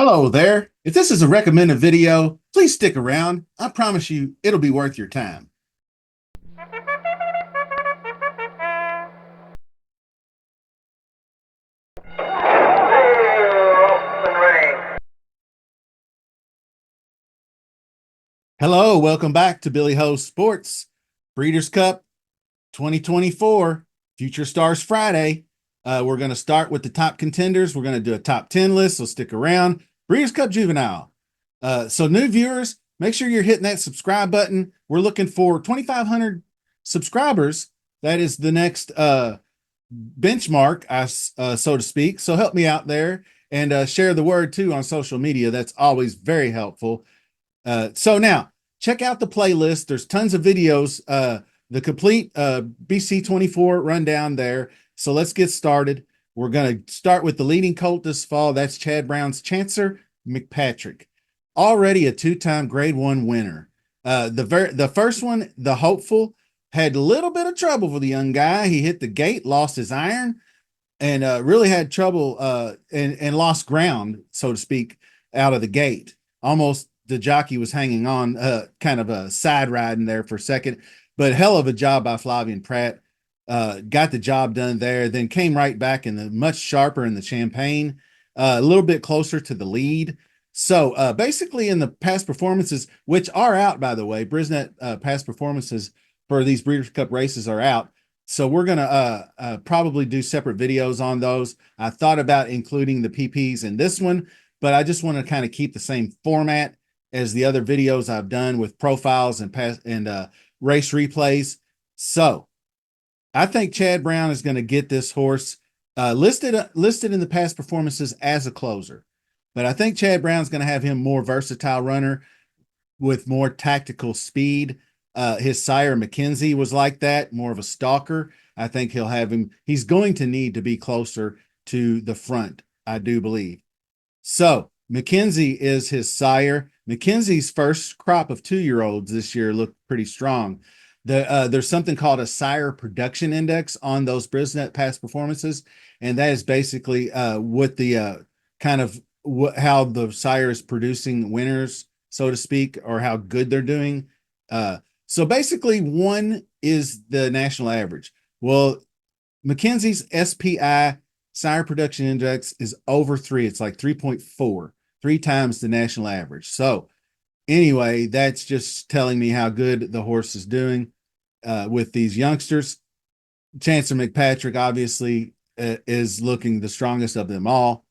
Hello there. If this is a recommended video, please stick around. I promise you it'll be worth your time. Hello, welcome back to Billy Ho Sports Breeders' Cup 2024 Future Stars Friday. We're going to start with the top contenders. We're going to do a top 10 list, so stick around. Breeders' Cup Juvenile. So new viewers, make sure you're hitting that subscribe button. We're looking for 2,500 subscribers. That is the next benchmark, so to speak. So help me out there and share the word too on social media. That's always very helpful. So now check out the playlist. There's tons of videos, the complete BC 24 rundown there. So let's get started. We're going to start with the leading colt this fall. That's Chad Brown's Chancer McPatrick, already a two-time Grade 1 winner. The first one, the hopeful, had a little bit of trouble for the young guy. He hit the gate, lost his iron, and really had trouble and lost ground, so to speak, out of the gate. Almost the jockey was hanging on, kind of a side riding there for a second, but hell of a job by Flavian Pratt. Got the job done there, then came right back in the much sharper in the Champagne, a little bit closer to the lead. So basically in the past performances, which are out, by the way, Brisnet past performances for these Breeders' Cup races are out. So we're going to probably do separate videos on those. I thought about including the PPs in this one, but I just want to kind of keep the same format as the other videos I've done with profiles and race replays. So I think Chad Brown is going to get this horse listed in the past performances as a closer, but I think Chad Brown's going to have him more versatile runner with more tactical speed. His sire McKenzie was like that, more of a stalker. I think he'll have him. He's going to need to be closer to the front, I do believe. So McKenzie is his sire. McKenzie's first crop of 2-year-olds this year looked pretty strong. There's something called a sire production index on those Brisnet past performances, and that is basically what the kind of how the sire is producing winners, so to speak, or how good they're doing. So basically, one is the national average. Well, McKenzie's SPI sire production index is over 3. It's like 3.4, 3 times the national average. So anyway, that's just telling me how good the horse is doing with these youngsters. Chancer McPatrick obviously is looking the strongest of them all.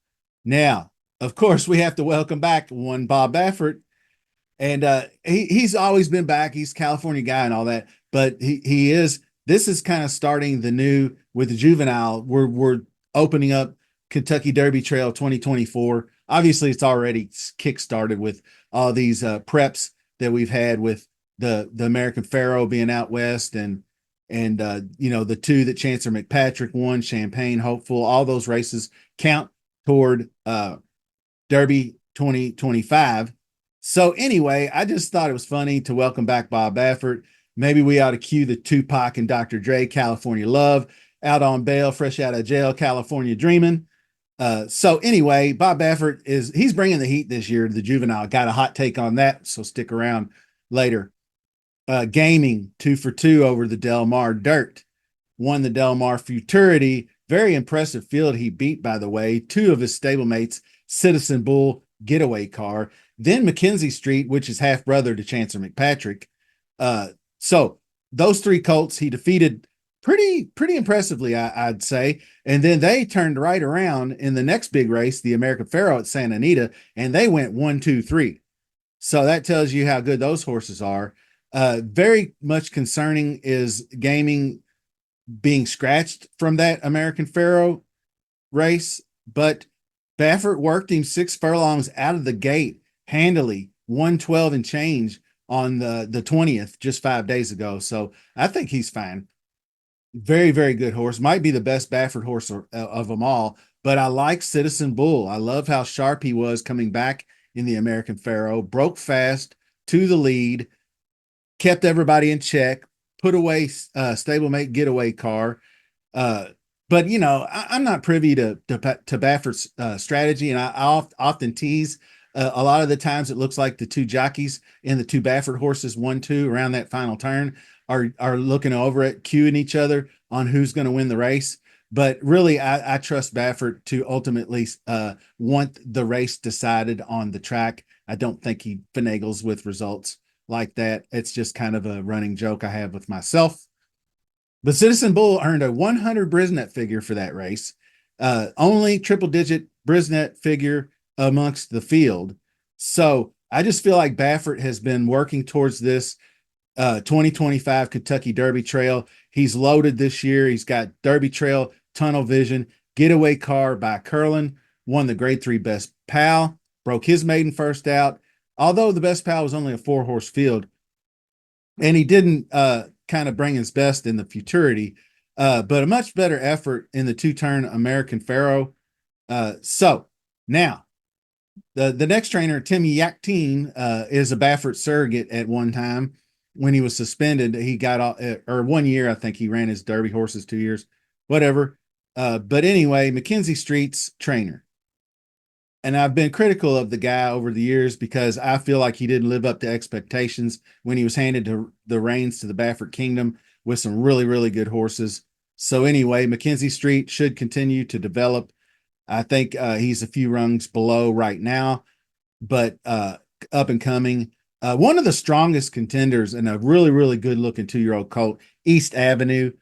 Now, of course, we have to welcome back one Bob Baffert, and he's always been back. He's a California guy and all that, but he is. This is kind of starting the new with the juvenile. We're opening up Kentucky Derby Trail 2024. Obviously, it's already kick-started with all these preps that we've had with the American Pharoah being out west and the two that Chancer McPatrick won, Champagne Hopeful. All those races count toward Derby 2025. So anyway, I just thought it was funny to welcome back Bob Baffert. Maybe we ought to cue the Tupac and Dr. Dre California Love, out on bail, fresh out of jail, California dreaming. So anyway, Bob Baffert he's bringing the heat this year to the juvenile. Got a hot take on that, so stick around later. Gaming 2 for 2 over the Del Mar Dirt. Won the Del Mar Futurity. Very impressive field he beat, by the way. 2 of his stablemates, Citizen Bull, Getaway Car. Then Mackenzie Street, which is half brother to Chancer McPatrick. So those 3 colts he defeated pretty impressively, I'd say. And then they turned right around in the next big race, the American Pharoah at Santa Anita, and they went 1, 2, 3. So that tells you how good those horses are. Very much concerning is Gaming being scratched from that American Pharoah race, but Baffert worked him 6 furlongs out of the gate handily, 112 and change on the 20th, just 5 days ago. So I think he's fine. Very, very good horse. Might be the best Baffert horse of them all, but I like Citizen Bull. I love how sharp he was coming back in the American Pharoah, broke fast to the lead, kept everybody in check, put away stablemate Getaway Car. but I'm not privy to Baffert's strategy, and I often tease. A lot of the times, it looks like the two jockeys and the two Baffert horses, 1-2 around that final turn, are looking over it, cueing each other on who's going to win the race. But really, I trust Baffert to ultimately want the race decided on the track. I don't think he finagles with results like that. It's just kind of a running joke I have with myself. The Citizen Bull earned a 100 Brisnet figure for that race, only triple digit Brisnet figure amongst the field. So I just feel like Baffert has been working towards this 2025 Kentucky Derby Trail. He's loaded this year. He's got Derby Trail, Tunnel Vision, Getaway Car by Curlin, won the Grade 3 Best Pal, broke his maiden first out. Although the Best Pal was only a 4-horse field, and he didn't kind of bring his best in the futurity, but a much better effort in the 2-turn American Pharaoh. So now the next trainer, Timmy Yakteen, is a Baffert surrogate at one time. When he was suspended, he got or 1 year, I think he ran his Derby horses, 2 years, whatever. But anyway, Mackenzie Street's trainer. And I've been critical of the guy over the years because I feel like he didn't live up to expectations when he was handed the reins to the Baffert Kingdom with some really, really good horses. So anyway, Mackenzie Street should continue to develop. I think he's a few rungs below right now, but up and coming. One of the strongest contenders and a really, really good looking 2-year-old colt, East Avenue,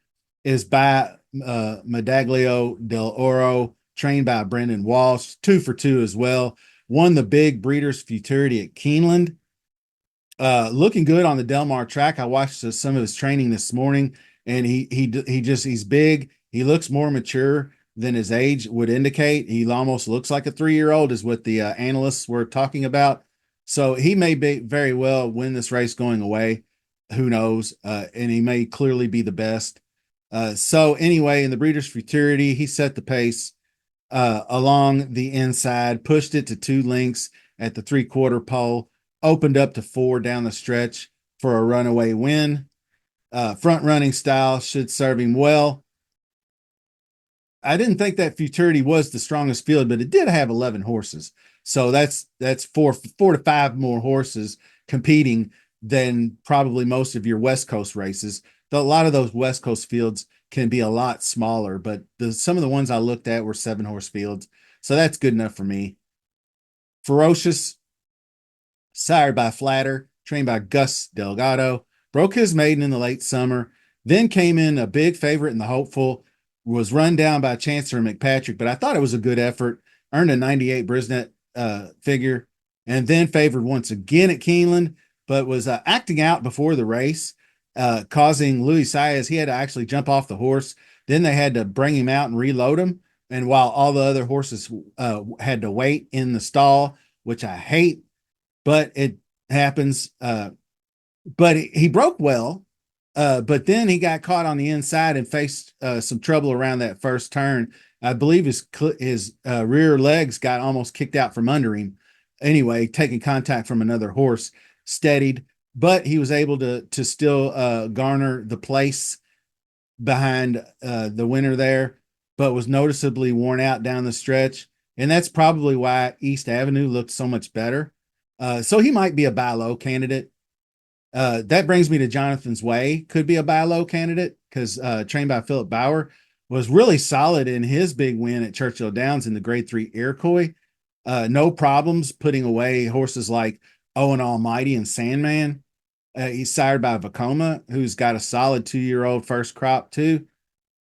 is by Medaglio del Oro, trained by Brendan Walsh, 2 for 2 as well. Won the big Breeders' Futurity at Keeneland. Looking good on the Del Mar track. I watched some of his training this morning, and he's big. He looks more mature than his age would indicate. He almost looks like a 3-year-old, is what the analysts were talking about. So he may very well win this race going away. Who knows? And he may clearly be the best. So anyway, in the Breeders' Futurity, he set the pace along the inside, pushed it to 2 lengths at the 3/4 pole, opened up to 4 down the stretch for a runaway win. Front running style should serve him well. I didn't think that Futurity was the strongest field, but it did have 11 horses. So that's 4 to 5 more horses competing than probably most of your West Coast races. Though a lot of those West Coast fields can be a lot smaller, but some of the ones I looked at were 7-horse fields. So that's good enough for me. Ferocious, sired by Flatter, trained by Gus Delgado, broke his maiden in the late summer, then came in a big favorite in the hopeful, was run down by Chancellor McPatrick, but I thought it was a good effort, earned a 98 Brisnet figure, and then favored once again at Keeneland, but was acting out before the race, causing Luis Saez, he had to actually jump off the horse. Then they had to bring him out and reload him. And while all the other horses had to wait in the stall, which I hate, but it happens. But he broke well, but then he got caught on the inside and faced some trouble around that first turn. I believe his rear legs got almost kicked out from under him. Anyway, taking contact from another horse, steadied, but he was able to still garner the place behind the winner there, but was noticeably worn out down the stretch. And that's probably why East Avenue looked so much better. So he might be a buy low candidate. That brings me to Jonathan's Way. Could be a buy low candidate because trained by Philip Bauer was really solid in his big win at Churchill Downs in the Grade 3 Iroquois. No problems putting away horses like Owen Almighty and Sandman. He's sired by Vacoma, who's got a solid 2-year-old first crop too,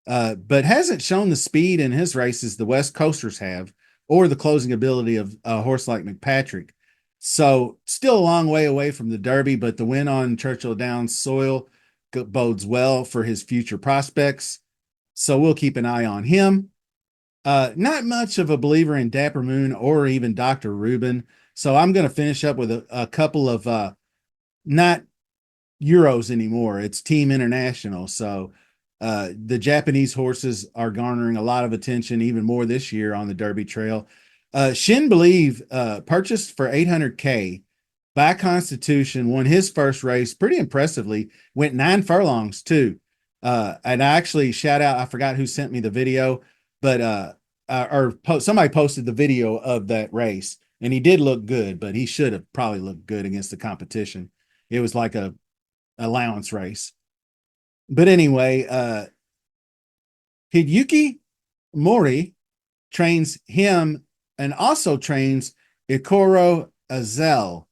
but hasn't shown the speed in his races the West Coasters have, or the closing ability of a horse like McPatrick. So still a long way away from the Derby, but the win on Churchill Downs soil bodes well for his future prospects. So we'll keep an eye on him. Not much of a believer in Dapper Moon or even Dr. Rubin. So I'm going to finish up with a couple of not Euros anymore. It's Team International. So the Japanese horses are garnering a lot of attention, even more this year on the Derby Trail. Shin Believe, purchased for $800K by Constitution, won his first race pretty impressively, went 9 furlongs too. And I actually shout out, I forgot who sent me the video, but somebody posted the video of that race, and he did look good, but he should have probably looked good against the competition. It was like a allowance race. But anyway, Hideyuki Mori trains him and also trains Ikoro Azel,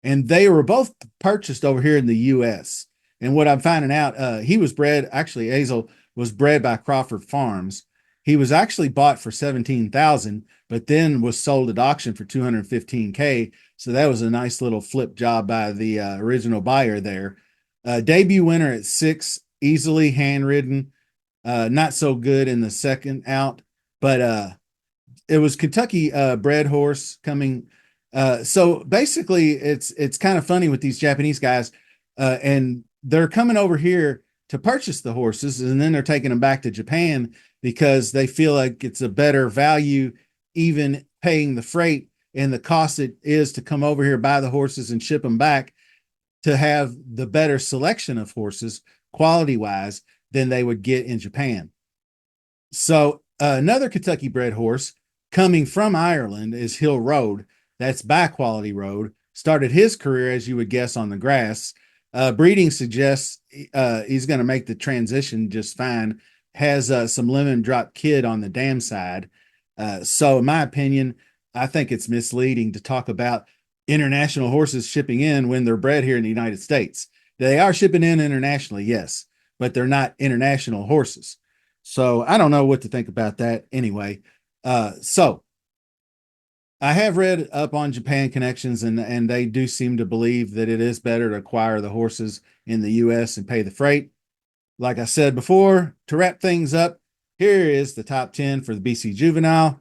and they were both purchased over here in the U.S. And what I'm finding out, he was bred, actually, Azel was bred by Crawford Farms. He was actually bought for 17,000, but then was sold at auction for 215K. So that was a nice little flip job by the original buyer there. Debut winner at 6, easily handridden. Not so good in the second out, but it was Kentucky bred horse coming. So basically, it's kind of funny with these Japanese guys, and they're coming over here to purchase the horses, and then they're taking them back to Japan because they feel like it's a better value, even paying the freight and the cost it is to come over here, buy the horses, and ship them back, to have the better selection of horses quality wise than they would get in Japan. So another Kentucky bred horse coming from Ireland is Hill Road. That's by Quality Road. Started his career, as you would guess, on the grass. Breeding suggests he's going to make the transition just fine. Has some lemon drop kid on the dam side. So in my opinion, I think it's misleading to talk about international horses shipping in when they're bred here in the United States. They are shipping in internationally, yes, but they're not international horses. So I don't know what to think about that anyway. So I have read up on Japan connections, and they do seem to believe that it is better to acquire the horses in the US and pay the freight. Like I said before, to wrap things up, here is the top 10 for the BC Juvenile.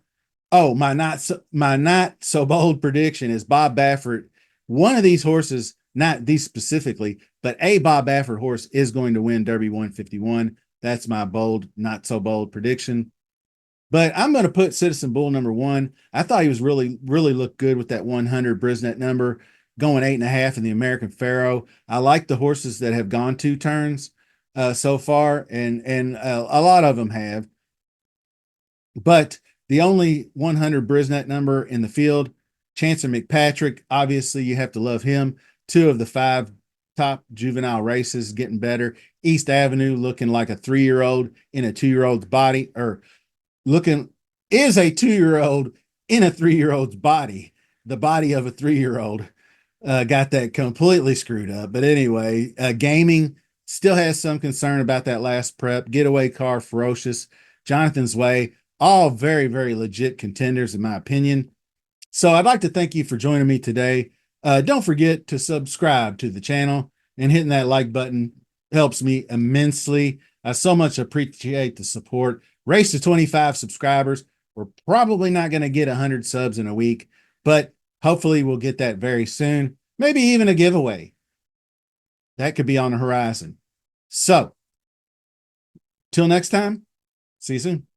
Oh, my not so bold prediction is Bob Baffert. One of these horses, not these specifically, but a Bob Baffert horse is going to win Derby 151. That's my bold, not so bold prediction. But I'm going to put Citizen Bull number 1. I thought he was really looked good with that 100 Brisnet number, going 8.5 in the American Pharaoh. I like the horses that have gone 2 turns so far, and a lot of them have. But the only 100 Brisnet number in the field, Chancer McPatrick, obviously you have to love him. 2 of the 5 top juvenile races getting better. East Avenue looking like a 3-year-old in a 2-year-old's body, or looking is a 2-year-old in a 3-year-old's body. The body of a 3-year-old got that completely screwed up. But anyway, gaming still has some concern about that last prep. Getaway car, Ferocious, Jonathan's Way, all very legit contenders in my opinion. So I'd like to thank you for joining me today. Don't forget to subscribe to the channel, and hitting that like button helps me immensely. I so much appreciate the support. Race to 25 subscribers. We're probably not going to get 100 subs in a week, but hopefully we'll get that very soon. Maybe even a giveaway. That could be on the horizon. So, till next time, see you soon.